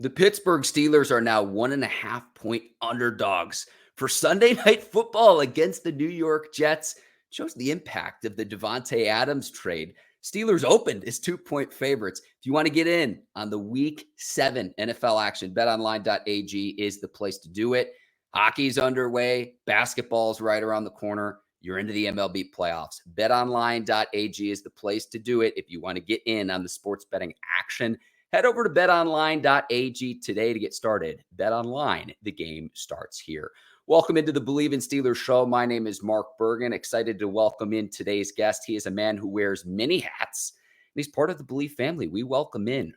The Pittsburgh Steelers are now 1.5-point underdogs for Sunday Night Football against the New York Jets. Shows the impact of the Davante Adams trade. Steelers opened as 2-point favorites. If you want to get in on the Week 7 NFL action, BetOnline.ag is the place to do it. Hockey's underway. Basketball's right around the corner. You're into the MLB playoffs. BetOnline.ag is the place to do it if you want to get in on the sports betting action. Head over to betonline.ag today to get started. BetOnline, the game starts here. Welcome into the Bleav in Steelers show. My name is Mark Bergin. Excited to welcome in today's guest. He is a man who wears many hats, and he's part of the Bleav family. We welcome in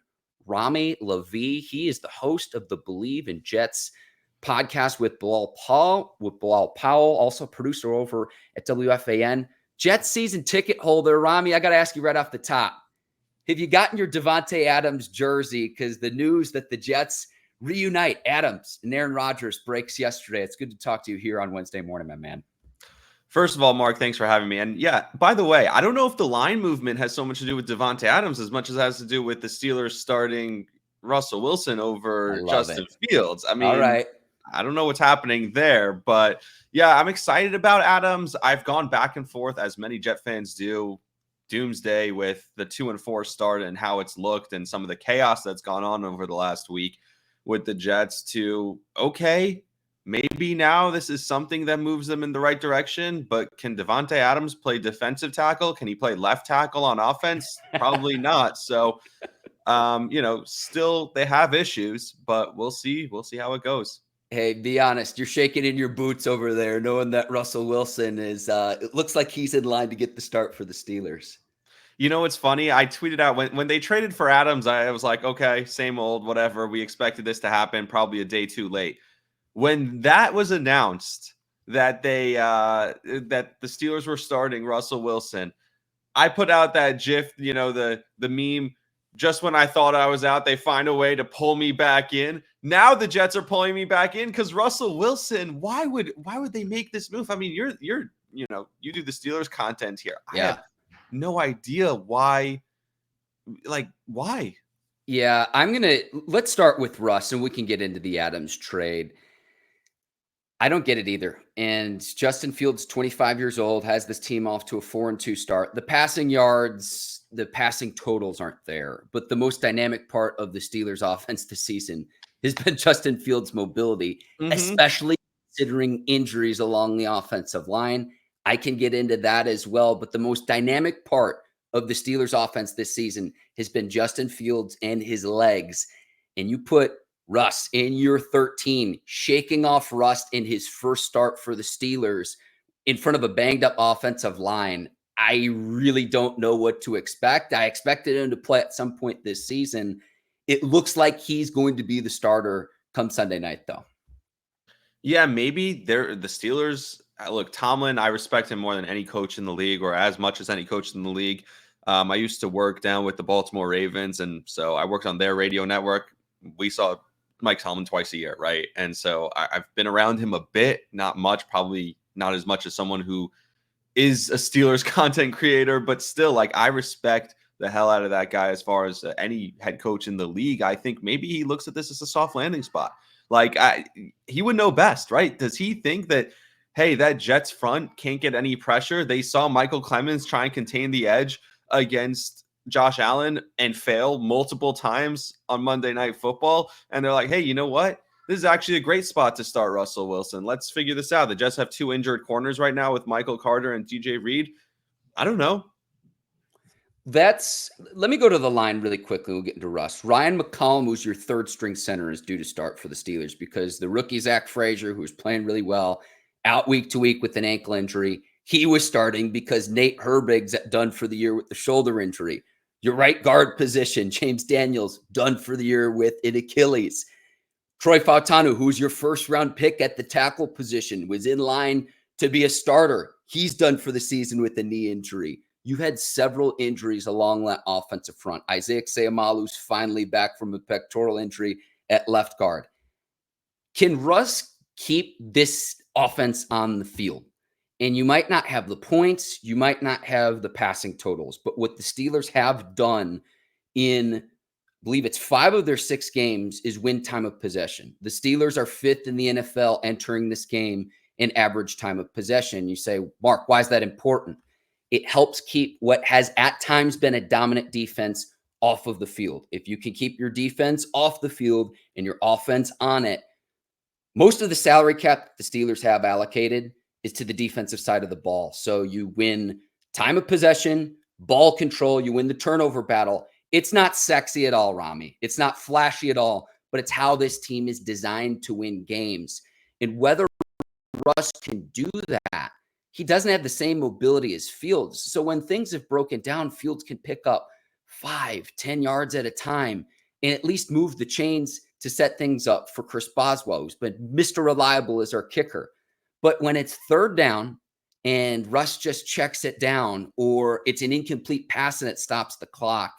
Rami Lavi. He is the host of the Bleav in Jets podcast with Bilal Powell, also producer over at WFAN. Jets season ticket holder. Rami, I got to ask you right off the top. Have you gotten your Davante Adams jersey? Because the news that the Jets reunite Adams and Aaron Rodgers breaks yesterday. It's good to talk to you here on Wednesday morning, my man. First of all, Mark, thanks for having me. And yeah, by the way, I don't know if the line movement has so much to do with Davante Adams as much as it has to do with the Steelers starting Russell Wilson over Justin Fields. I mean, all right. I don't know what's happening there, but yeah, I'm excited about Adams. I've gone back and forth, as many Jet fans do, doomsday with the 2-4 start and how it's looked and some of the chaos that's gone on over the last week with the Jets to, okay, maybe now this is something that moves them in the right direction, but can Davante Adams play defensive tackle? Can he play left tackle on offense? Probably not. So, still they have issues, but we'll see. We'll see how it goes. Hey, be honest. You're shaking in your boots over there, knowing that Russell Wilson is, it looks like he's in line to get the start for the Steelers. You know, it's funny. I tweeted out when they traded for Adams, I was like, okay, same old, whatever. We expected this to happen, probably a day too late. When that was announced that that the Steelers were starting Russell Wilson, I put out that GIF, the meme. Just when I thought I was out, they find a way to pull me back in. Now the Jets are pulling me back in because Russell Wilson. Why would they make this move? I mean, you do the Steelers content here. I have no idea why. Like, why? Yeah, let's start with Russ and we can get into the Adams trade. I don't get it either. And Justin Fields, 25 years old, has this team off to a 4-2 start. The passing yards, the passing totals aren't there. But the most dynamic part of the Steelers offense this season has been Justin Fields' mobility, especially considering injuries along the offensive line. I can get into that as well. But the most dynamic part of the Steelers offense this season has been Justin Fields and his legs. And you put Russ in year 13, shaking off rust in his first start for the Steelers in front of a banged up offensive line. I really don't know what to expect. I expected him to play at some point this season. It looks like he's going to be the starter come Sunday night, though. Yeah, maybe the Steelers. Look, Tomlin, I respect him more than any coach in the league, or as much as any coach in the league. I used to work down with the Baltimore Ravens, and so I worked on their radio network. We saw Mike Tomlin twice a year, right? And so I've been around him a bit, not much, probably not as much as someone who is a Steelers content creator, but still, like, I respect the hell out of that guy as far as any head coach in the league. I think maybe he looks at this as a soft landing spot. Like, he would know best, right? Does he think that, hey, that Jets front can't get any pressure? They saw Michael Clemens try and contain the edge against Josh Allen and fail multiple times on Monday Night Football. And they're like, hey, you know what? This is actually a great spot to start Russell Wilson. Let's figure this out. The Jets have 2 injured corners right now with Michael Carter and DJ Reed. I don't know. Let me go to the line really quickly. We'll get into Russ. Ryan McCollum, who's your third string center, is due to start for the Steelers because the rookie Zach Frazier, who's playing really well, out week to week with an ankle injury, he was starting because Nate Herbig's done for the year with the shoulder injury. Your right guard position, James Daniels, done for the year with an Achilles. Troy Fautanu, who's your first-round pick at the tackle position, was in line to be a starter. He's done for the season with a knee injury. You had several injuries along that offensive front. Isaiah Seumalo's finally back from a pectoral injury at left guard. Can Russ keep this offense on the field? And you might not have the points, you might not have the passing totals, but what the Steelers have done in Bleav it's 5 of their 6 games is win time of possession. The Steelers are 5th in the NFL entering this game in average time of possession. You say, Mark, why is that important? It helps keep what has at times been a dominant defense off of the field. If you can keep your defense off the field and your offense on it, most of the salary cap the Steelers have allocated is to the defensive side of the ball. So you win time of possession, ball control, you win the turnover battle. It's not sexy at all, Rami. It's not flashy at all, but it's how this team is designed to win games. And whether Russ can do that, he doesn't have the same mobility as Fields. So when things have broken down, Fields can pick up 5-10 yards at a time and at least move the chains to set things up for Chris Boswell, who's been Mr. Reliable as our kicker. But when it's 3rd down and Russ just checks it down, or it's an incomplete pass and it stops the clock,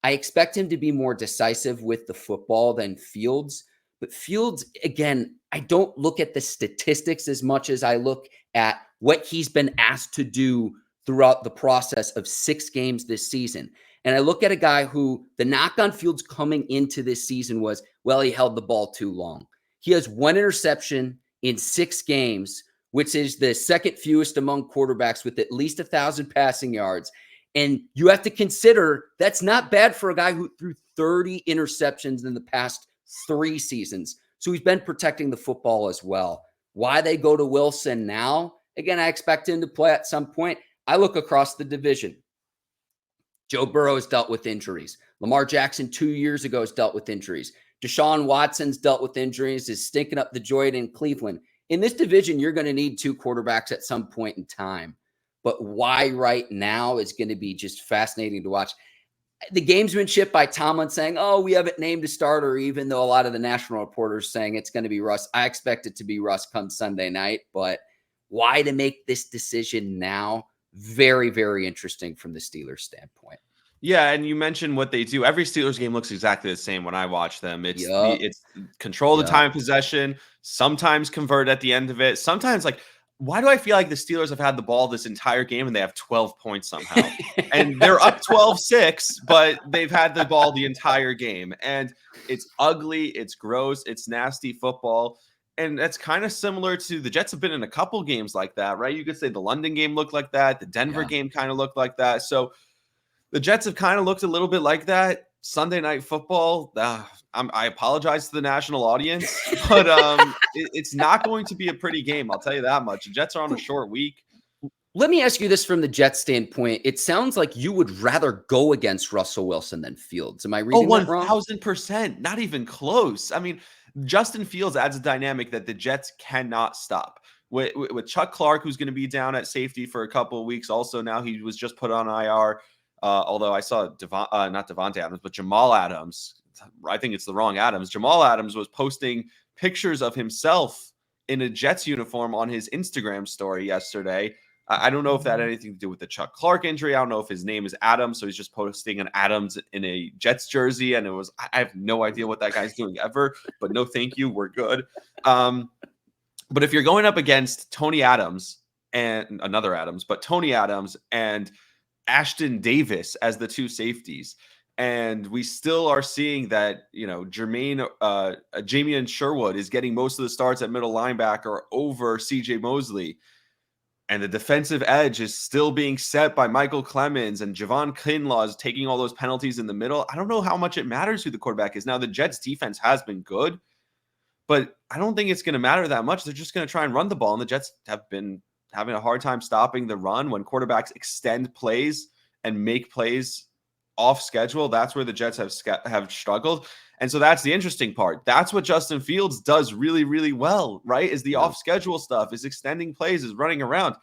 I expect him to be more decisive with the football than Fields. But Fields, again, I don't look at the statistics as much as I look at what he's been asked to do throughout the process of 6 games this season. And I look at a guy who the knock on Fields coming into this season was, well, he held the ball too long. He has 1 interception in 6 games, which is the second fewest among quarterbacks with at least 1,000 passing yards. And you have to consider that's not bad for a guy who threw 30 interceptions in the past 3 seasons. So he's been protecting the football as well. Why they go to Wilson now? Again, I expect him to play at some point. I look across the division. Joe Burrow has dealt with injuries. Lamar Jackson 2 years ago has dealt with injuries. Deshaun Watson's dealt with injuries, is stinking up the joint in Cleveland. In this division, you're going to need 2 quarterbacks at some point in time. But why right now is going to be just fascinating to watch. The gamesmanship by Tomlin saying, oh, we haven't named a starter, even though a lot of the national reporters saying it's going to be Russ. I expect it to be Russ come Sunday night. But why to make this decision now? Very, very interesting from the Steelers standpoint. Yeah, and you mentioned what they do. Every Steelers game looks exactly the same when I watch them. It's control the time of possession, sometimes convert at the end of it. Sometimes, like, why do I feel like the Steelers have had the ball this entire game and they have 12 points somehow? And they're up 12-6, but they've had the ball the entire game. And it's ugly, it's gross, it's nasty football. And that's kind of similar to the Jets have been in a couple games like that, right? You could say the London game looked like that. The Denver game kind of looked like that. So the Jets have kind of looked a little bit like that. Sunday Night Football, I apologize to the national audience, but it's not going to be a pretty game. I'll tell you that much. The Jets are on a short week. Let me ask you this from the Jets standpoint. It sounds like you would rather go against Russell Wilson than Fields. Am I reading that wrong? 1,000%. Not even close. I mean, Justin Fields adds a dynamic that the Jets cannot stop. With Chuck Clark, who's going to be down at safety for a couple of weeks. Also, now he was just put on IR. Although I saw not Davante Adams, but Jamal Adams. I think it's the wrong Adams. Jamal Adams was posting pictures of himself in a Jets uniform on his Instagram story yesterday. I don't know if that had anything to do with the Chuck Clark injury. I don't know if his name is Adams, so he's just posting an Adams in a Jets jersey, and I have no idea what that guy's doing ever, but no thank you, we're good. But if you're going up against Tony Adams and another Adams, but Tony Adams and Ashton Davis as the 2 safeties, and we still are seeing that, Jamian Sherwood is getting most of the starts at middle linebacker over CJ Mosley. And the defensive edge is still being set by Michael Clemens, and Javon Kinlaw is taking all those penalties in the middle. I don't know how much it matters who the quarterback is. Now, the Jets defense has been good, but I don't think it's going to matter that much. They're just going to try and run the ball, and the Jets have been having a hard time stopping the run. When quarterbacks extend plays and make plays off schedule, that's where the Jets have struggled. And so that's the interesting part. That's what Justin Fields does really, really well, right? Is the off schedule stuff, is extending plays, is running around.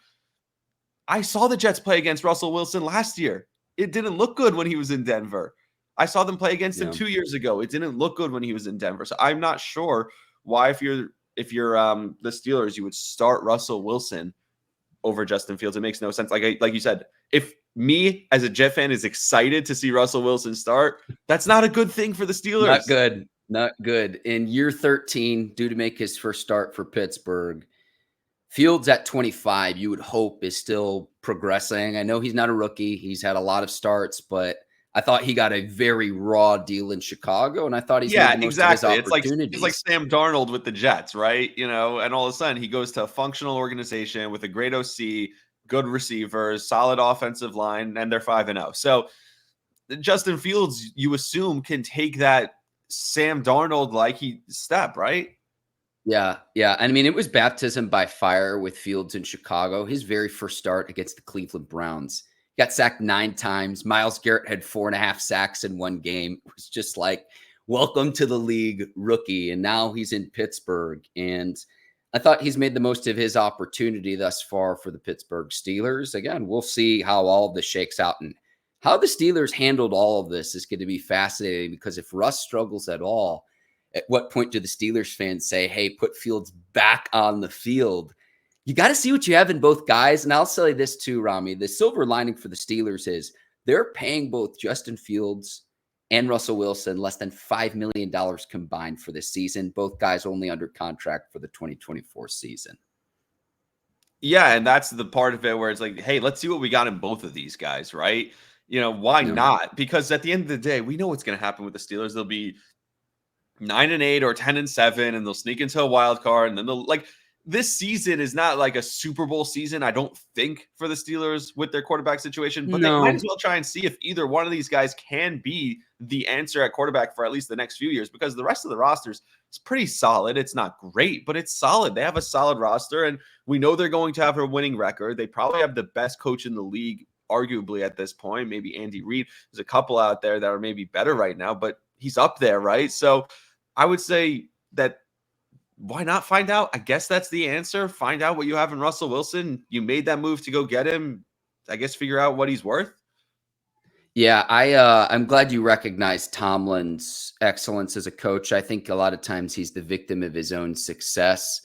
I saw the Jets play against Russell Wilson last year. It didn't look good when he was in Denver. I saw them play against him 2 years ago. It didn't look good when he was in Denver. So I'm not sure why, if you're the Steelers, you would start Russell Wilson over Justin Fields. It makes no sense. Like you said, if me as a Jet fan is excited to see Russell Wilson start, that's not a good thing for the Steelers. Not good. In year 13, due to make his first start for Pittsburgh, Fields at 25, you would hope is still progressing. I know he's not a rookie. He's had a lot of starts, but I thought he got a very raw deal in Chicago, and I thought he's made Yeah, the most of his exactly. It's opportunities. like Sam Darnold with the Jets, right? And all of a sudden he goes to a functional organization with a great OC, good receivers, solid offensive line, and they're 5-0. So Justin Fields, you assume, can take that Sam Darnold step, right? Yeah, yeah. I mean, it was baptism by fire with Fields in Chicago. His very first start against the Cleveland Browns. Got sacked 9 times. Myles Garrett had 4.5 sacks in one game. It was just like, welcome to the league, rookie. And now he's in Pittsburgh. And I thought he's made the most of his opportunity thus far for the Pittsburgh Steelers. Again, we'll see how all of this shakes out. And how the Steelers handled all of this is going to be fascinating, because if Russ struggles at all, at what point do the Steelers fans say, hey, put Fields back on the field? You got to see what you have in both guys. And I'll say this too, Rami. The silver lining for the Steelers is they're paying both Justin Fields and Russell Wilson less than $5 million combined for this season. Both guys only under contract for the 2024 season. Yeah, and that's the part of it where it's like, hey, let's see what we got in both of these guys, right? Why not? Because at the end of the day, we know what's going to happen with the Steelers. They'll be 9-8 or 10-7, and they'll sneak into a wild card, and then they'll this season is not like a Super Bowl season, I don't think, for the Steelers with their quarterback situation, but they might as well try and see if either one of these guys can be the answer at quarterback for at least the next few years, because the rest of the rosters is pretty solid. It's not great, but it's solid. They have a solid roster, and we know they're going to have a winning record. They probably have the best coach in the league, arguably, at this point. Maybe Andy Reid. There's a couple out there that are maybe better right now, but he's up there, right? So I would say that why not find out? I guess that's the answer. Find out what you have in Russell Wilson. You made that move to go get him. I guess figure out what he's worth. Yeah, I'm glad you recognize Tomlin's excellence as a coach. I think a lot of times he's the victim of his own success.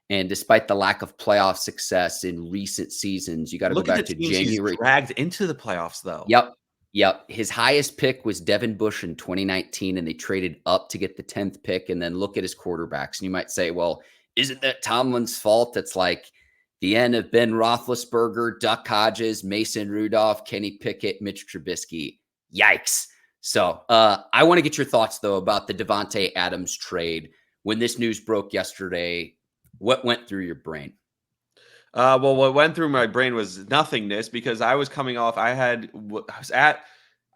And despite the lack of playoff success in recent seasons, you got to go back to January. He's dragged into the playoffs, though. Yep. His highest pick was Devin Bush in 2019, and they traded up to get the 10th pick. And then look at his quarterbacks. And you might say, well, isn't that Tomlin's fault? It's like the end of Ben Roethlisberger, Duck Hodges, Mason Rudolph, Kenny Pickett, Mitch Trubisky. Yikes. So I want to get your thoughts, though, about the Davante Adams trade. When this news broke yesterday, what went through your brain? Well, what went through my brain was nothingness, because I was coming off. I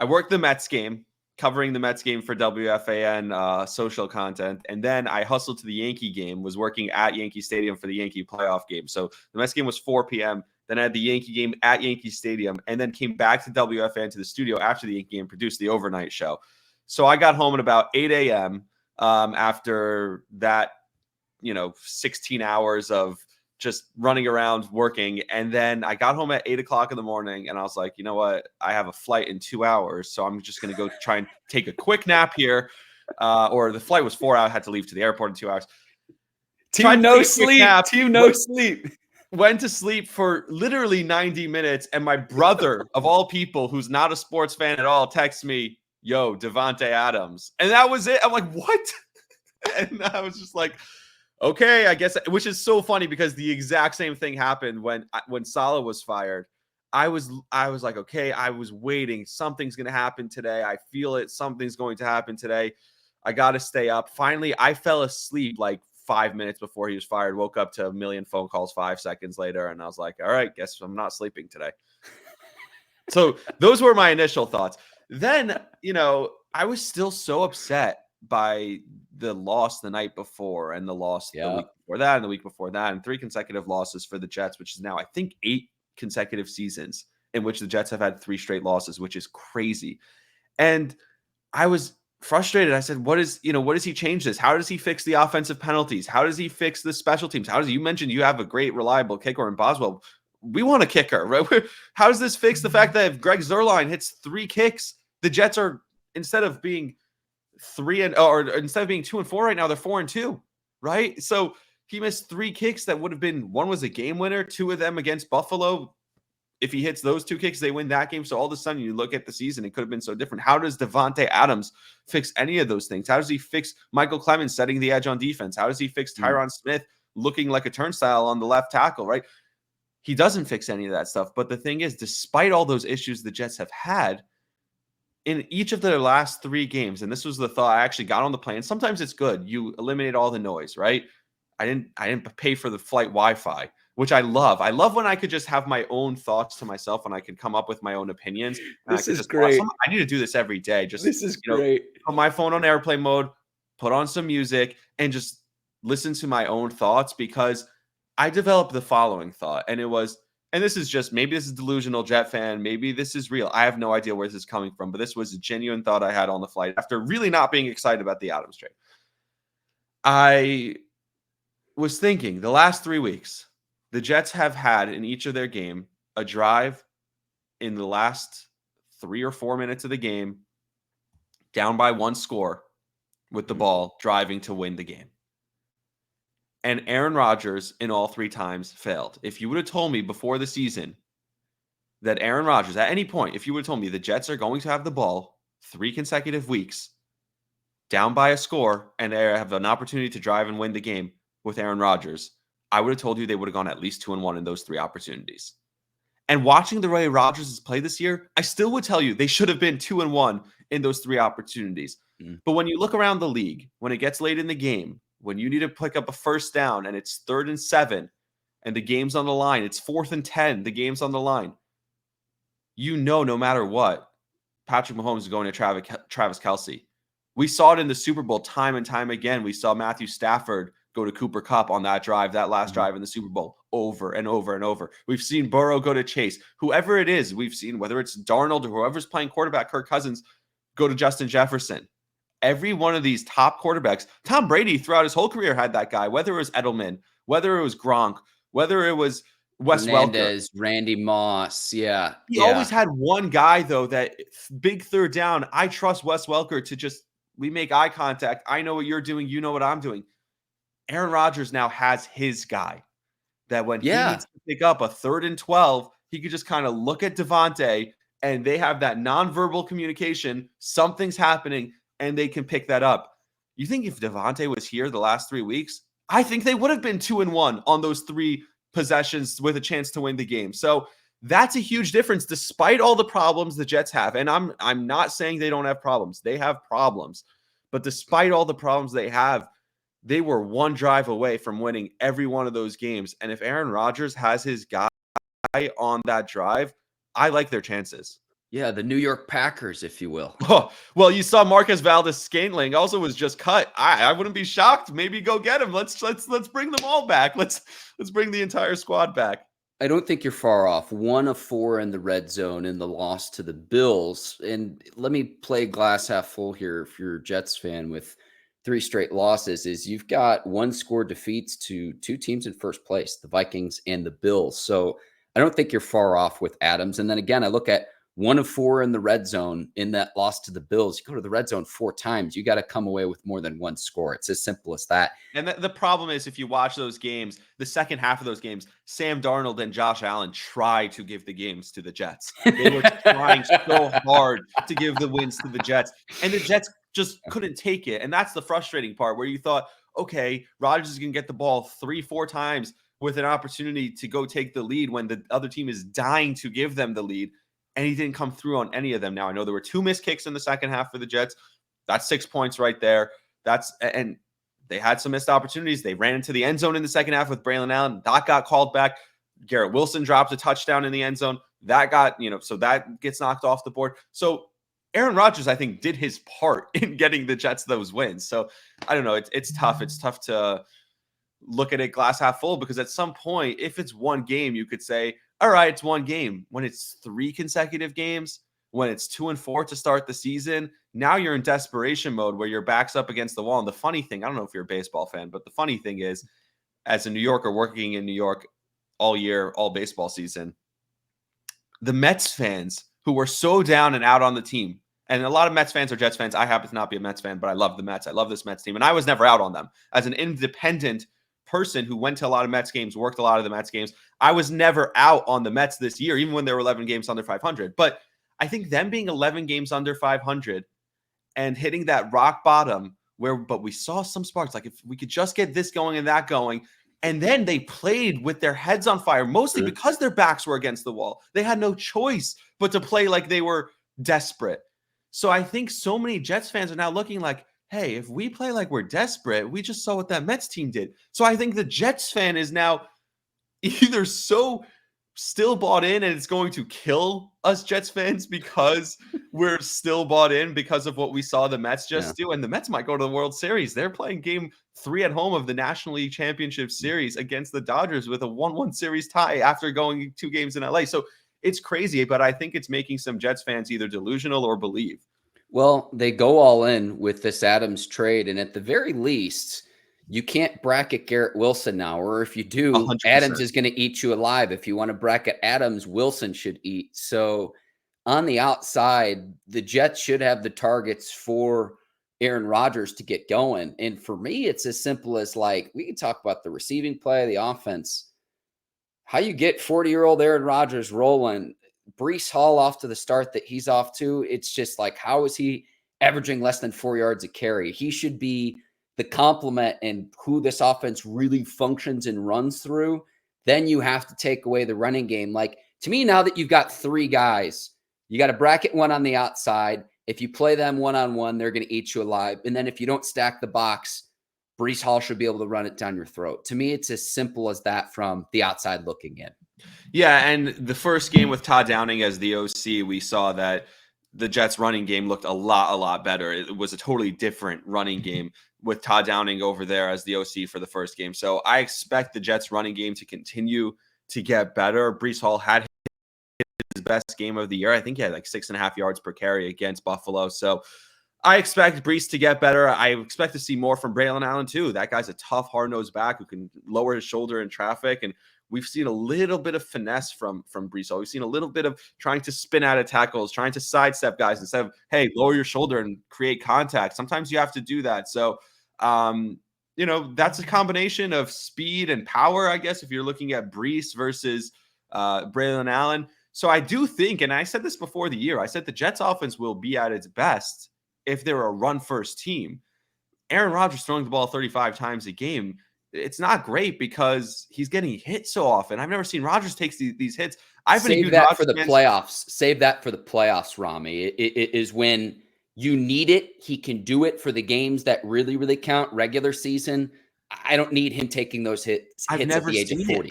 worked the Mets game, covering the Mets game for WFAN social content, and then I hustled to the Yankee game. Was working at Yankee Stadium for the Yankee playoff game. So the Mets game was 4 p.m. Then I had the Yankee game at Yankee Stadium, and then came back to WFAN to the studio after the Yankee game, produced the overnight show. So I got home at about 8 a.m. After that, 16 hours of just running around working. And then I got home at 8 o'clock in the morning, and I was like, you know what? I have a flight in 2 hours. So I'm just going to go try and take a quick nap here. Or the flight was 4 hours. I had to leave to the airport in 2 hours. Team no sleep. Went to sleep for literally 90 minutes. And my brother, of all people, who's not a sports fan at all, texts me, yo, Davante Adams. And that was it. I'm like, what? And I was just like, okay, I guess, which is so funny, because the exact same thing happened when Saleh was fired. I was like, okay, I was waiting. Something's going to happen today. I feel it. Something's going to happen today. I got to stay up. Finally, I fell asleep like 5 minutes before he was fired, woke up to a million phone calls 5 seconds later. And I was like, all right, guess I'm not sleeping today. So those were my initial thoughts. Then, I was still so upset by the loss the night before, and the loss the week before that, and the week before that, and 3 consecutive losses for the Jets, which is now, I think, 8 consecutive seasons in which the Jets have had 3 straight losses, which is crazy. And I was frustrated. I said, what does he change this? How does he fix the offensive penalties? How does he fix the special teams? You mentioned you have a great, reliable kicker in Boswell. We want a kicker, right? How does this fix the fact that if Greg Zuerlein hits 3 kicks, the Jets are, instead of being 2-4 right now, they're 4-2, right? So he missed 3 kicks that would have been, one was a game winner, 2 of them against Buffalo. If he hits those 2 kicks, they win that game. So all of a sudden you look at the season, it could have been so different. How does Davante Adams fix any of those things? How does he fix Michael Clemens setting the edge on defense? How does he fix Tyron Smith looking like a turnstile on the left tackle, right? He doesn't fix any of that stuff. But the thing is, despite all those issues the Jets have had, in each of their last 3 games, and this was the thought, I actually got on the plane. Sometimes it's good. You eliminate all the noise, right? I didn't pay for the flight Wi-Fi, which I love. I love when I could just have my own thoughts to myself and I could come up with my own opinions. And I This could is just watch great. I need to do this every day. Just, This is great. put my phone on airplane mode, put on some music, and just listen to my own thoughts, because I developed the following thought, and it was, and this is just, maybe this is delusional Jet fan, maybe this is real. I have no idea where this is coming from, but this was a genuine thought I had on the flight after really not being excited about the Adams trade. I was thinking the last 3 weeks, the Jets have had in each of their game a drive in the last 3 or 4 minutes of the game, down by 1 score with the ball, driving to win the game. And Aaron Rodgers in all 3 times failed. If you would have told me before the season that Aaron Rodgers, at any point, if you would have told me the Jets are going to have the ball 3 consecutive weeks, down by a score, and they have an opportunity to drive and win the game with Aaron Rodgers, I would have told you they would have gone at least 2-1 in those 3 opportunities. And watching the way Rodgers has played this year, I still would tell you they should have been 2-1 in those 3 opportunities. But when you look around the league, when it gets late in the game, when you need to pick up a first down and it's 3rd and 7 and the game's on the line, it's 4th and 10, the game's on the line, no matter what, Patrick Mahomes is going to Travis Kelce. We saw it in the Super Bowl time and time again. We saw Matthew Stafford go to Cooper Kupp on that drive, that last drive in the Super Bowl, over and over and over. We've seen Burrow go to Chase. Whoever it is, we've seen, whether it's Darnold or whoever's playing quarterback, Kirk Cousins, go to Justin Jefferson. Every one of these top quarterbacks, Tom Brady throughout his whole career had that guy, whether it was Edelman, whether it was Gronk, whether it was Wes Welker, Randy Moss. Yeah. He always had one guy, though, that big 3rd down. I trust Wes Welker to just, we make eye contact. I know what you're doing. You know what I'm doing. Aaron Rodgers now has his guy that when he needs to pick up a 3rd and 12, he could just kind of look at Davante and they have that nonverbal communication. Something's happening and they can pick that up. You think if Davante was here the last 3 weeks, I think they would have been 2-1 on those 3 possessions with a chance to win the game. So that's a huge difference despite all the problems the Jets have. And I'm not saying they don't have problems. They have problems. But despite all the problems they have, they were 1 drive away from winning every one of those games. And if Aaron Rodgers has his guy on that drive, I like their chances. Yeah, the New York Packers, if you will. Oh, well, you saw Marquez Valdes-Scantling also was just cut. I wouldn't be shocked. Maybe go get him. Let's bring them all back. Let's bring the entire squad back. I don't think you're far off. 1 of 4 in the red zone in the loss to the Bills. And let me play glass half full here. If you're a Jets fan with 3 straight losses, is you've got 1-score defeats to 2 teams in first place, the Vikings and the Bills. So I don't think you're far off with Adams. And then again, I look at 1 of 4 in the red zone in that loss to the Bills. You go to the red zone 4 times, you got to come away with more than 1 score. It's as simple as that. And the problem is, if you watch those games, the second half of those games, Sam Darnold and Josh Allen try to give the games to the Jets. They were trying so hard to give the wins to the Jets, and the Jets just couldn't take it. And that's the frustrating part, where you thought, okay, Rodgers is going to get the ball 3-4 times with an opportunity to go take the lead when the other team is dying to give them the lead. And he didn't come through on any of them. Now, I know there were 2 missed kicks in the second half for the Jets. That's 6 points right there. And they had some missed opportunities. They ran into the end zone in the second half with Braylon Allen. That got called back. Garrett Wilson dropped a touchdown in the end zone. That got, so that gets knocked off the board. So Aaron Rodgers, I think, did his part in getting the Jets those wins. So I don't know. It's tough. It's tough to look at it glass half full, because at some point, if it's 1 game, you could say, all right, it's 1 game. When it's 3 consecutive games, when it's 2-4 to start the season, now you're in desperation mode where your back's up against the wall. And the funny thing, I don't know if you're a baseball fan, but the funny thing is, as a New Yorker working in New York all year, all baseball season, the Mets fans who were so down and out on the team, and a lot of Mets fans are Jets fans. I happen to not be a Mets fan, but I love the Mets. I love this Mets team. And I was never out on them. As an independent person who went to a lot of Mets games, worked a lot of the Mets games, I was never out on the Mets this year, even when they were 11 games under 500. But I think them being 11 games under 500 and hitting that rock bottom but we saw some sparks. Like, if we could just get this going and that going. And then they played with their heads on fire, mostly because their backs were against the wall. They had no choice but to play like they were desperate. So I think so many Jets fans are now looking like, hey, if we play like we're desperate, we just saw what that Mets team did. So I think the Jets fan is now either so still bought in and it's going to kill us Jets fans because we're still bought in because of what we saw the Mets just do. And the Mets might go to the World Series. They're playing game 3 at home of the National League Championship Series against the Dodgers with a 1-1 series tie after going 2 games in LA. So it's crazy, but I think it's making some Jets fans either delusional or Bleav. Well, they go all in with this Adams trade, and at the very least, you can't bracket Garrett Wilson now, or if you do, 100%. Adams is going to eat you alive. If you want to bracket Adams, Wilson should eat. So on the outside, the Jets should have the targets for Aaron Rodgers to get going. And for me, it's as simple as like, we can talk about the receiving play, the offense, how you get 40-year-old Aaron Rodgers rolling, Breece Hall off to the start that he's off to. It's just like, how is he averaging less than 4 yards a carry? He should be the complement and who this offense really functions and runs through. Then you have to take away the running game. Like, to me, now that you've got 3 guys, you got to bracket one on the outside. If you play them one-on-one, they're going to eat you alive. And then if you don't stack the box, Breece Hall should be able to run it down your throat. To me, it's as simple as that from the outside looking in. Yeah, and the first game with Todd Downing as the OC, we saw that the Jets running game looked a lot better. It was a totally different running game with Todd Downing over there as the OC for the first game. So I expect the Jets running game to continue to get better. Breece Hall had his best game of the year. I think he had like 6.5 yards per carry against Buffalo. So I expect Breece to get better. I expect to see more from Braylon Allen too. That guy's a tough, hard-nosed back who can lower his shoulder in traffic. And we've seen a little bit of finesse from Breece Hall. We've seen a little bit of trying to spin out of tackles, trying to sidestep guys instead of, hey, lower your shoulder and create contact. Sometimes you have to do that. So, that's a combination of speed and power, I guess, if you're looking at Breece versus Braylon Allen. So I do think, and I said this before the year, I said the Jets offense will be at its best if they're a run-first team. Aaron Rodgers throwing the ball 35 times a game, it's not great because he's getting hit so often. I've never seen Rodgers take these hits. I've been Save that for the playoffs. Save that for the playoffs, Rami. It is when you need it. He can do it for the games that really, really count. Regular season, I don't need him taking those hits at the age of 40.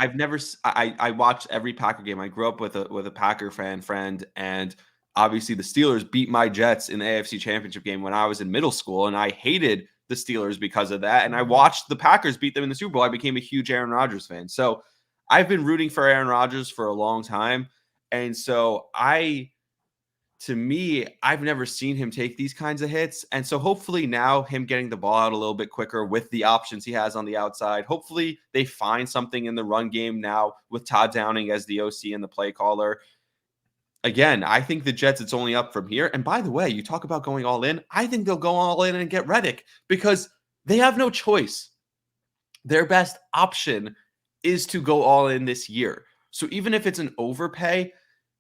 I watched every Packer game. I grew up with a Packer friend, and obviously the Steelers beat my Jets in the AFC Championship game when I was in middle school, and I hated the Steelers because of that. And I watched the Packers beat them in the Super Bowl. I became a huge Aaron Rodgers fan. So I've been rooting for Aaron Rodgers for a long time. And so I've never seen him take these kinds of hits. And so hopefully now him getting the ball out a little bit quicker with the options he has on the outside, hopefully they find something in the run game now with Todd Downing as the OC and the play caller. Again, I think the Jets, it's only up from here. And by the way, you talk about going all in. I think they'll go all in and get Reddick because they have no choice. Their best option is to go all in this year. So even if it's an overpay,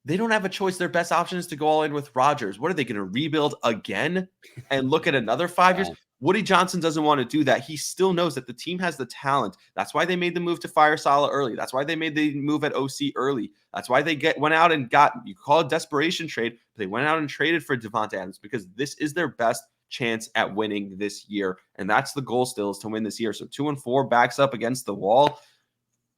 they don't have a choice. Their best option is to go all in with Rodgers. What are they going to rebuild again and look at another 5 years? Woody Johnson doesn't want to do that. He still knows that the team has the talent. That's why they made the move to fire Saleh early. That's why they made the move at OC early. That's why they went out and got, you call it desperation trade, but they went out and traded for Davante Adams because this is their best chance at winning this year. And that's the goal still, is to win this year. So 2-4 backs up against the wall.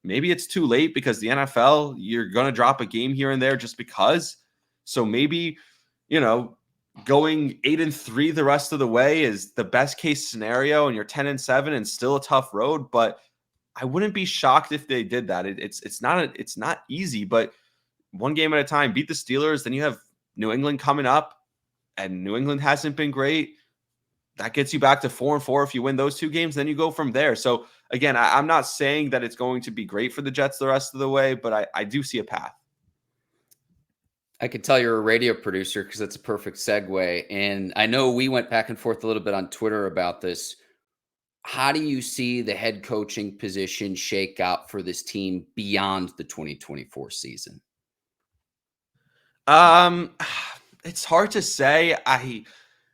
Maybe it's too late because the NFL, you're going to drop a game here and there just because. So maybe, going 8-3 the rest of the way is the best case scenario, and you're 10-7 and still a tough road. But I wouldn't be shocked if they did that. It's not easy, but one game at a time. Beat the Steelers, then you have New England coming up, and New England hasn't been great. That gets you back to 4-4 if you win those 2 games. Then you go from there. So again, I'm not saying that it's going to be great for the Jets the rest of the way, but I do see a path. I can tell you're a radio producer because that's a perfect segue. And I know we went back and forth a little bit on Twitter about this. How do you see the head coaching position shake out for this team beyond the 2024 season? It's hard to say.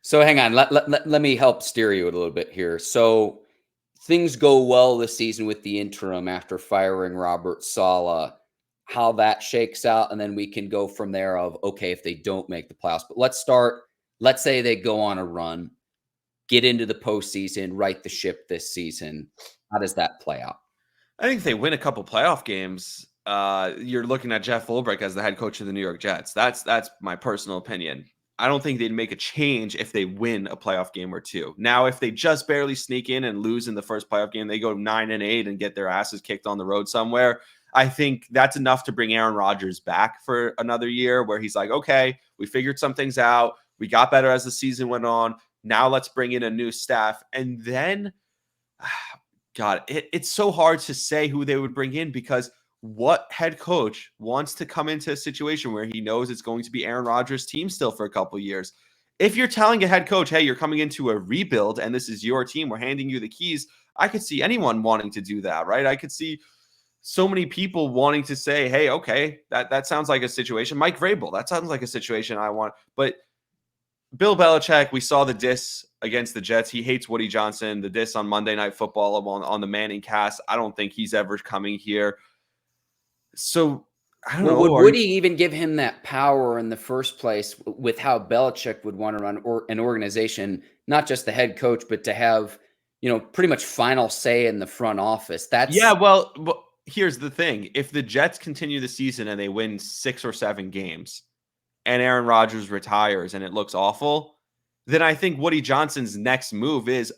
So hang on. Let me help steer you a little bit here. So things go well this season with the interim after firing Robert Saleh. How that shakes out, and then we can go from there of, okay, if they don't make the playoffs. But let's start let's say they go on a run, get into the postseason, right the ship this season. How does that play out? I think if they win a couple playoff games, you're looking at Jeff Ulbrich as the head coach of the New York Jets. That's my personal opinion. I don't think they'd make a change if they win a playoff game or two. Now, if they just barely sneak in and lose in the first playoff game, they go 9-8 and get their asses kicked on the road somewhere. I think that's enough to bring Aaron Rodgers back for another year where he's like, okay, we figured some things out. We got better as the season went on. Now let's bring in a new staff. And then, God, it's so hard to say who they would bring in because what head coach wants to come into a situation where he knows it's going to be Aaron Rodgers' team still for a couple of years? If you're telling a head coach, hey, you're coming into a rebuild and this is your team, we're handing you the keys, I could see anyone wanting to do that, right? I could see so many people wanting to say, hey, okay, that sounds like a situation. Mike Vrabel, that sounds like a situation I want. But Bill Belichick, we saw the diss against the Jets. He hates Woody Johnson. The diss on Monday Night Football on the Manning cast. I don't think he's ever coming here. So I don't know. Would Woody even give him that power in the first place with how Belichick would want to run an organization, not just the head coach, but to have, pretty much final say in the front office? Well, here's the thing. If the Jets continue the season and they win 6 or 7 games and Aaron Rodgers retires and it looks awful, then I think Woody Johnson's next move is,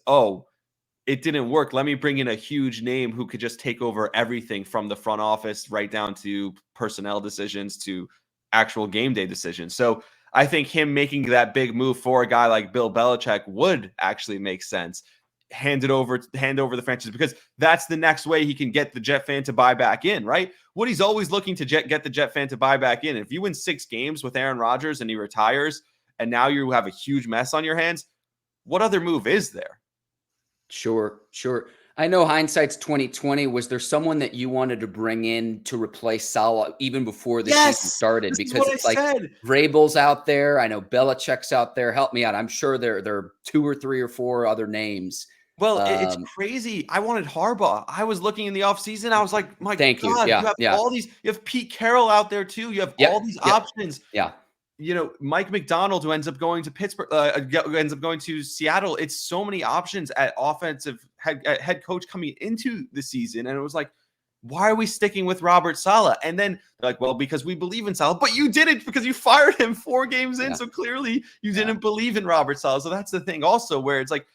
it didn't work. Let me bring in a huge name who could just take over everything from the front office right down to personnel decisions to actual game day decisions. So I think him making that big move for a guy like Bill Belichick would actually make sense. Hand over the franchise, because that's the next way he can get the Jet fan to buy back in, right? Woody's always looking to get the Jet fan to buy back in. If you win 6 games with Aaron Rodgers and he retires and now you have a huge mess on your hands, what other move is there? Sure. I know hindsight's 2020. Was there someone that you wanted to bring in to replace Saleh even before the season started? Because it's like Vrabel's out there. I know Belichick's out there. Help me out. I'm sure there are 2 or 3 or 4 other names. Well, it's crazy. I wanted Harbaugh. I was looking in the offseason. I was like, my God, you have all these. You have Pete Carroll out there too. You have all these options. Yeah. Mike McDonald, who ends up going to Pittsburgh, ends up going to Seattle. It's so many options at offensive head coach coming into the season. And it was like, why are we sticking with Robert Saleh? And then they're like, well, because we believe in Saleh. But you didn't, because you fired him 4 games in. So clearly you didn't believe in Robert Saleh. So that's the thing also, where it's like,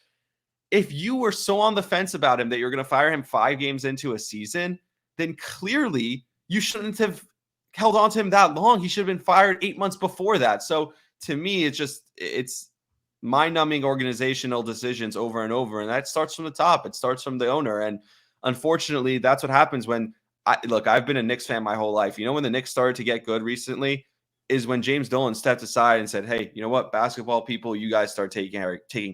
if you were so on the fence about him that you're going to fire him 5 games into a season, then clearly you shouldn't have held on to him that long. He should have been fired 8 months before that. So to me, it's mind-numbing organizational decisions over and over. And that starts from the top. It starts from the owner. And unfortunately, that's what happens when I've been a Knicks fan my whole life. When the Knicks started to get good recently is when James Dolan stepped aside and said, hey, you know what, basketball people, you guys start taking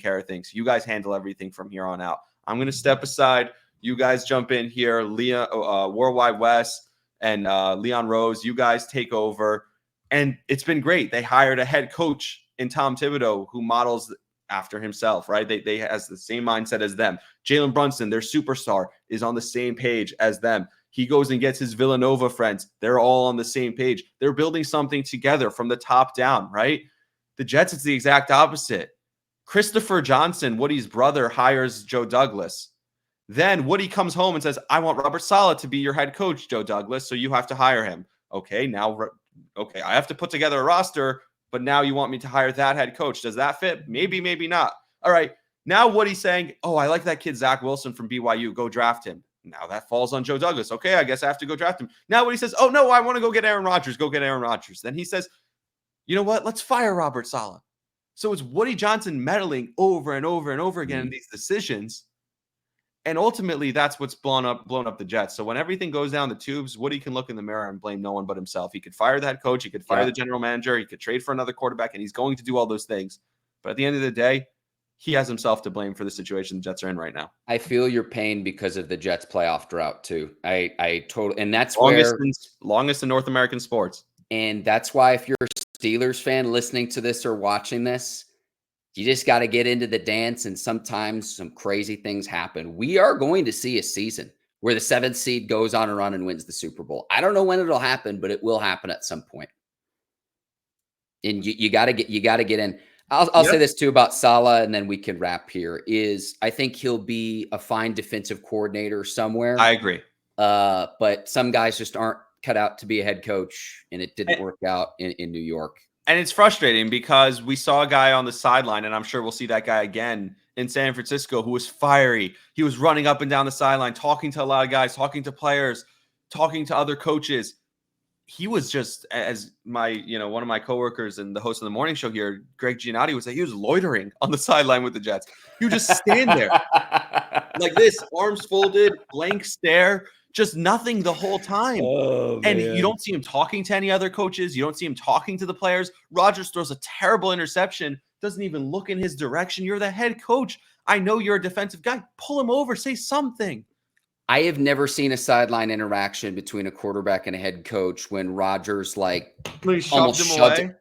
care of things. You guys handle everything from here on out. I'm going to step aside. You guys jump in here. Worldwide West and Leon Rose, you guys take over. And it's been great. They hired a head coach in Tom Thibodeau who models after himself, right? They has the same mindset as them. Jalen Brunson, their superstar, is on the same page as them. He goes and gets his Villanova friends. They're all on the same page. They're building something together from the top down, right? The Jets, it's the exact opposite. Christopher Johnson, Woody's brother, hires Joe Douglas. Then Woody comes home and says, I want Robert Saleh to be your head coach, Joe Douglas, so you have to hire him. Okay, I have to put together a roster, but now you want me to hire that head coach. Does that fit? Maybe, maybe not. All right, now Woody's saying, I like that kid Zach Wilson from BYU. Go draft him. Now that falls on Joe Douglas. Okay, I guess I have to go draft him. Now Woody says, no, I want to go get Aaron Rodgers. Go get Aaron Rodgers. Then he says, you know what? Let's fire Robert Saleh. So it's Woody Johnson meddling over and over and over again in these decisions. And ultimately, that's what's blown up the Jets. So when everything goes down the tubes, Woody can look in the mirror and blame no one but himself. He could fire the head coach. He could fire the general manager. He could trade for another quarterback, and he's going to do all those things. But at the end of the day, he has himself to blame for the situation the Jets are in right now. I feel your pain because of the Jets playoff drought too. I totally, and that's longest in North American sports. And that's why if you're a Steelers fan listening to this or watching this, you just got to get into the dance, and sometimes some crazy things happen. We are going to see a season where the 7th seed goes on a run and wins the Super Bowl. I don't know when it'll happen, but it will happen at some point. And you got to get in. I'll say Yep. this too about Saleh, and then we can wrap here, is I think he'll be a fine defensive coordinator somewhere. I agree. But some guys just aren't cut out to be a head coach, and it didn't work out in New York. And it's frustrating because we saw a guy on the sideline, and I'm sure we'll see that guy again in San Francisco, who was fiery. He was running up and down the sideline, talking to a lot of guys, talking to players, talking to other coaches. He was just, as my, one of my coworkers and the host of the morning show here, Greg Giannotti, would say, he was loitering on the sideline with the Jets. He would just stand there like this, arms folded, blank stare, just nothing the whole time. Oh, and you don't see him talking to any other coaches. You don't see him talking to the players. Rodgers throws a terrible interception, doesn't even look in his direction. You're the head coach. I know you're a defensive guy. Pull him over. Say something. I have never seen a sideline interaction between a quarterback and a head coach when Rodgers almost shoved him.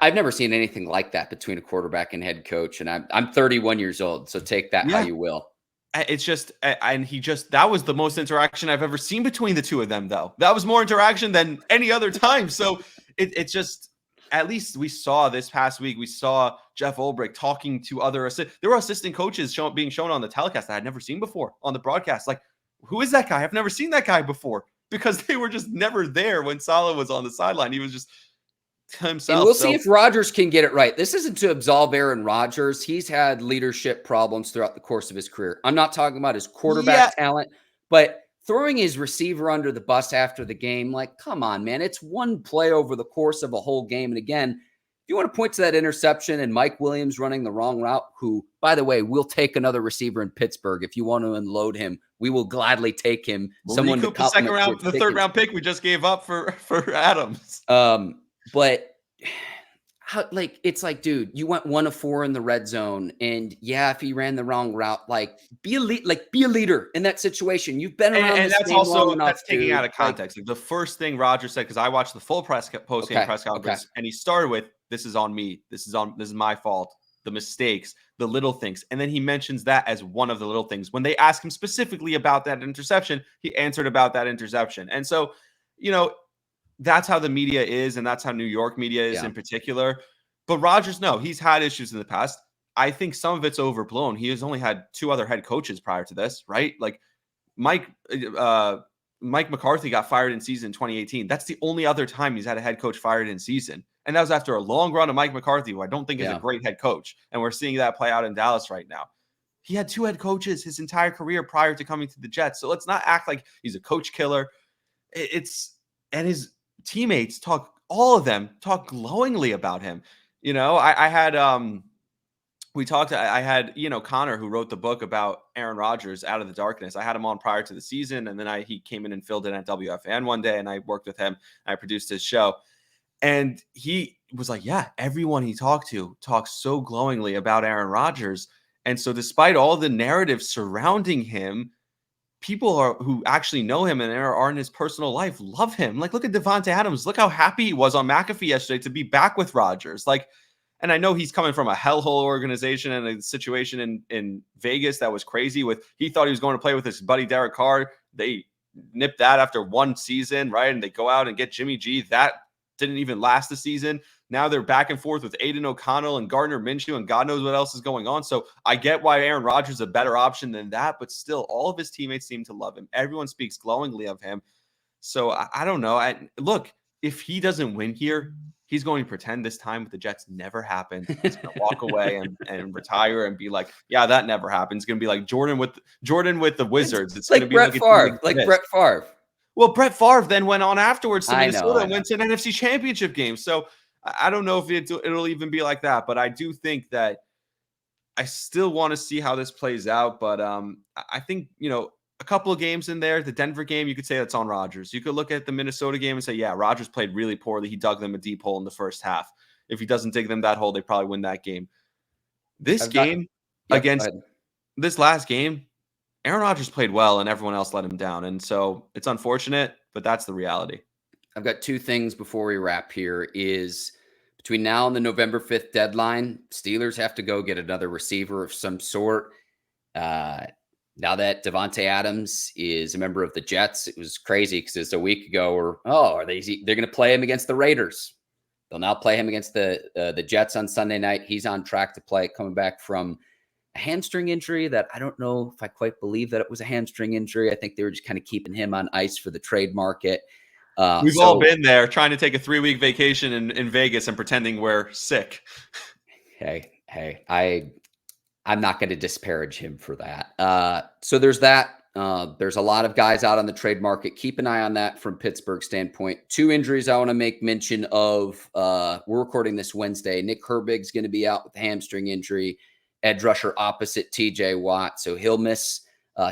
I've never seen anything like that between a quarterback and head coach. And I'm 31 years old, so take that how you will. It's just, and that was the most interaction I've ever seen between the two of them, though. That was more interaction than any other time. So it's just, at least we saw this past week, we saw Jeff Ulbrich talking to other there were assistant coaches being shown on the telecast that I'd never seen before on the broadcast. Like, who is that guy? I've never seen that guy before, because they were just never there when Saleh was on the sideline. He was just himself. And we'll see if Rodgers can get it right. This isn't to absolve Aaron Rodgers. He's had leadership problems throughout the course of his career. I'm not talking about his quarterback talent, but throwing his receiver under the bus after the game, like, come on, man. It's one play over the course of a whole game. And again, if you want to point to that interception and Mike Williams running the wrong route, who, by the way, we'll take another receiver in Pittsburgh. If you want to unload him, we will gladly take him. Someone to complement the third round pick we just gave up for Adams. But it's like, dude, you went 1 of 4 in the red zone. And yeah, if he ran the wrong route, be a leader in that situation. You've been around. And that's also, that's taking out of context. The first thing Rodgers said, because I watched the full post-game press conference, and he started with, this is on me. This is my fault. The mistakes, the little things. And then he mentions that as one of the little things. When they ask him specifically about that interception, he answered about that interception. And so, that's how the media is, and that's how New York media is in particular. But Rodgers, no, he's had issues in the past. I think some of it's overblown. He has only had 2 other head coaches prior to this, right? Like Mike McCarthy got fired in season 2018. That's the only other time he's had a head coach fired in season. And that was after a long run of Mike McCarthy, who I don't think is a great head coach. And we're seeing that play out in Dallas right now. He had 2 head coaches his entire career prior to coming to the Jets. So let's not act like he's a coach killer. And his teammates all of them talk glowingly about him. I had Connor, who wrote the book about Aaron Rodgers, Out of the Darkness. I had him on prior to the season, and then he came in and filled in at WFN one day, and I worked with him. I produced his show, and he was like, yeah, everyone he talked to talks so glowingly about Aaron Rodgers. And so despite all the narrative surrounding him, people who actually know him and are in his personal life love him. Like, look at Davante Adams. Look how happy he was on McAfee yesterday to be back with Rodgers. And I know he's coming from a hellhole organization and a situation in Vegas that was crazy. He thought he was going to play with his buddy Derek Carr. They nipped that after 1 season, right? And they go out and get Jimmy G. That didn't even last the season. Now they're back and forth with Aiden O'Connell and Gardner Minshew, and God knows what else is going on. So I get why Aaron Rodgers is a better option than that, but still, all of his teammates seem to love him. Everyone speaks glowingly of him. So I don't know. Look, if he doesn't win here, he's going to pretend this time with the Jets never happened. He's going to walk away and retire and be like, yeah, that never happened. It's going to be like Jordan with the Wizards. It's going to be Brett Favre. Brett Favre. Well, Brett Favre then went on afterwards to Minnesota and went to an NFC Championship game. So I don't know if it'll even be like that, but I do think that I still want to see how this plays out. But I think, a couple of games in there, the Denver game, you could say that's on Rodgers. You could look at the Minnesota game and say, yeah, Rodgers played really poorly. He dug them a deep hole in the first half. If he doesn't dig them that hole, they probably win that game. This last game, Aaron Rodgers played well and everyone else let him down. And so it's unfortunate, but that's the reality. I've got 2 things before we wrap here. Is between now and the November 5th deadline, Steelers have to go get another receiver of some sort. Now that Davante Adams is a member of the Jets, it was crazy because it's a week ago they're going to play him against the Raiders. They'll now play him against the Jets on Sunday night. He's on track to play, coming back from a hamstring injury that I don't know if I quite believe that it was a hamstring injury. I think they were just kind of keeping him on ice for the trade market. We've all been there trying to take a 3-week vacation in Vegas and pretending we're sick. Hey, I'm not going to disparage him for that. So there's that. There's a lot of guys out on the trade market. Keep an eye on that from Pittsburgh standpoint. 2 injuries I want to make mention of. We're recording this Wednesday. Nick Herbig's going to be out with a hamstring injury. Edge rusher opposite TJ Watt. So he'll miss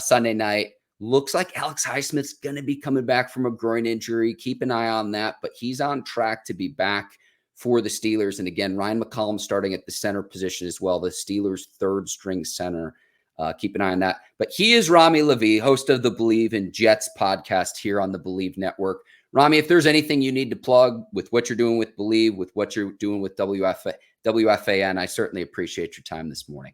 Sunday night. Looks like Alex Highsmith's going to be coming back from a groin injury. Keep an eye on that, but he's on track to be back for the Steelers. And again, Ryan McCollum starting at the center position as well, the Steelers' 3rd string center. Keep an eye on that. But he is Rami Lavi, host of the Bleav and Jets podcast here on the Bleav Network. Rami, if there's anything you need to plug with what you're doing with Bleav, with what you're doing with WFAN, I certainly appreciate your time this morning.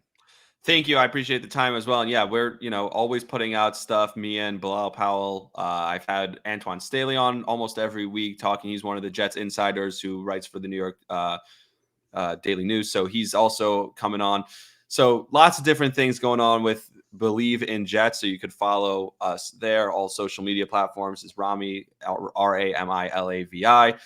Thank you. I appreciate the time as well. And yeah, we're, always putting out stuff. Me and Bilal Powell. I've had Antoine Staley on almost every week talking. He's one of the Jets insiders who writes for the New York Daily News. So he's also coming on. So lots of different things going on with Bleav in Jets. So you could follow us there. All social media platforms is Rami, Ramilavi.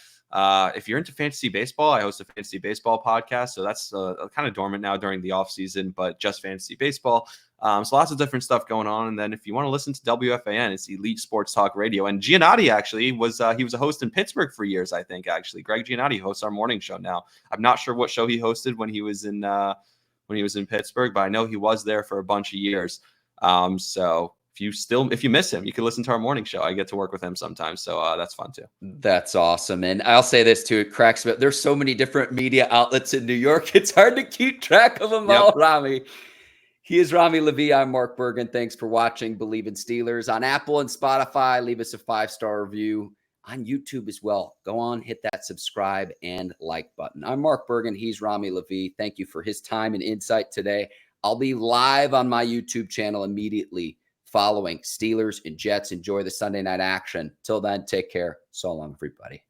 If you're into fantasy baseball, I host a fantasy baseball podcast. So that's kind of dormant now during the off season, but just fantasy baseball. So lots of different stuff going on. And then if you want to listen to WFAN, it's Elite Sports Talk Radio. And Giannotti actually was he was a host in Pittsburgh for years, I think, actually. Greg Giannotti hosts our morning show now. I'm not sure what show he hosted when he was in Pittsburgh, but I know he was there for a bunch of years. So if you miss him, you can listen to our morning show. I get to work with him sometimes. So that's fun too. That's awesome. And I'll say this too, it cracks me up. There's so many different media outlets in New York. It's hard to keep track of them all, Rami. He is Rami Lavi. I'm Mark Bergin. Thanks for watching Bleav in Steelers on Apple and Spotify. Leave us a 5-star review on YouTube as well. Go on, hit that subscribe and like button. I'm Mark Bergin. He's Rami Lavi. Thank you for his time and insight today. I'll be live on my YouTube channel immediately following Steelers and Jets. Enjoy the Sunday night action. Till then, take care. So long, everybody.